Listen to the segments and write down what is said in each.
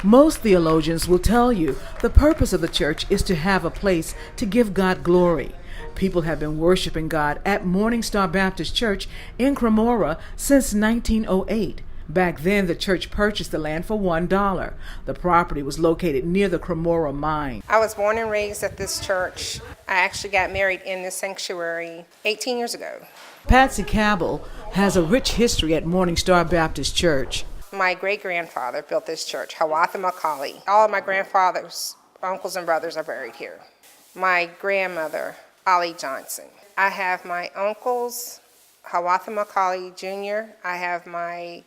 Most theologians will tell you the purpose of the church is to have a place to give God glory. People have been worshiping God at Morning Star Baptist Church in Crimora since 1908. Back then, the church purchased the land for $1. The property was located near the Crimora mine. I was born and raised at this church. I actually got married in this sanctuary 18 years ago. Patsy Cabell has a rich history at Morning Star Baptist Church. My great-grandfather built this church, Hiawatha Macaulay. All of my grandfather's uncles and brothers are buried here. My grandmother, Ollie Johnson. I have my uncles, Hiawatha Macaulay Jr. I have my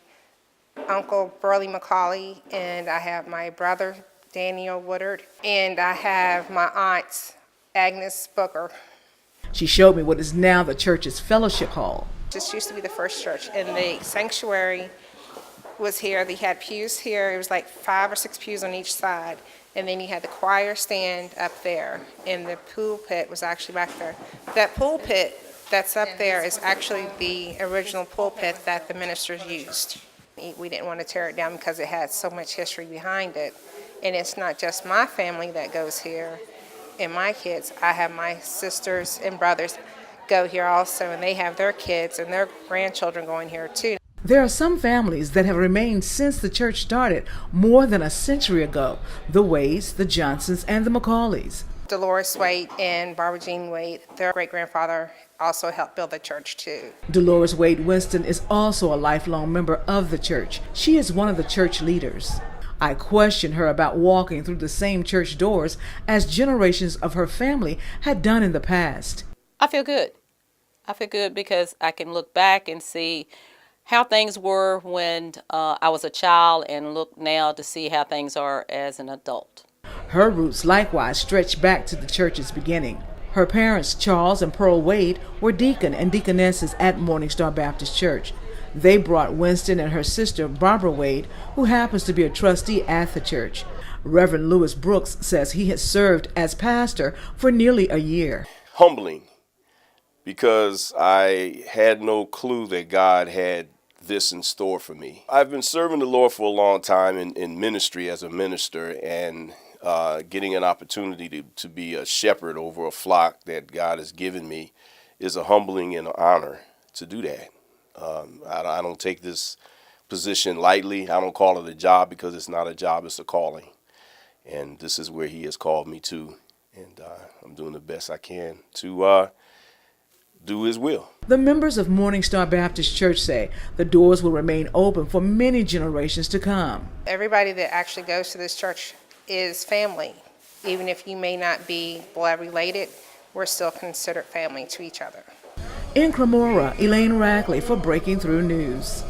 uncle, Burley Macaulay, and I have my brother, Daniel Woodard, and I have my aunt, Agnes Booker. She showed me what is now the church's fellowship hall. This used to be the first church, and the sanctuary was here. They had pews here. It was like 5 or 6 pews on each side. And then you had the choir stand up there, and the pulpit was actually back there. That pulpit that's up there is actually the original pulpit that the ministers used. We didn't want to tear it down because it had so much history behind it. And it's not just my family that goes here and my kids. I have my sisters and brothers go here also, and they have their kids and their grandchildren going here too. There are some families that have remained since the church started more than a century ago. The Wades, the Johnsons, and the Macaulays. Dolores Wade and Barbara Jean Wade, their great-grandfather also helped build the church too. Dolores Wade Winston is also a lifelong member of the church. She is one of the church leaders. I questioned her about walking through the same church doors as generations of her family had done in the past. I feel good. I feel good because I can look back and see how things were when I was a child and look now to see how things are as an adult. Her roots likewise stretch back to the church's beginning. Her parents, Charles and Pearl Wade, were deacon and deaconesses at Morning Star Baptist Church. They brought Winston and her sister, Barbara Wade, who happens to be a trustee at the church. Reverend Lewis Brooks says he has served as pastor for nearly a year. Humbling, because I had no clue that God had this in store for me. I've been serving the Lord for a long time in ministry as a minister, and getting an opportunity to be a shepherd over a flock that God has given me is a humbling and an honor to do that. I don't take this position lightly. I don't call it a job because it's not a job, it's a calling. And this is where He has called me to, and I'm doing the best I can to do His will. The members of Morning Star Baptist Church say the doors will remain open for many generations to come. Everybody that actually goes to this church is family. Even if you may not be blood related, we're still considered family to each other. In Crimora, Elaine Rackley for Breaking Through News.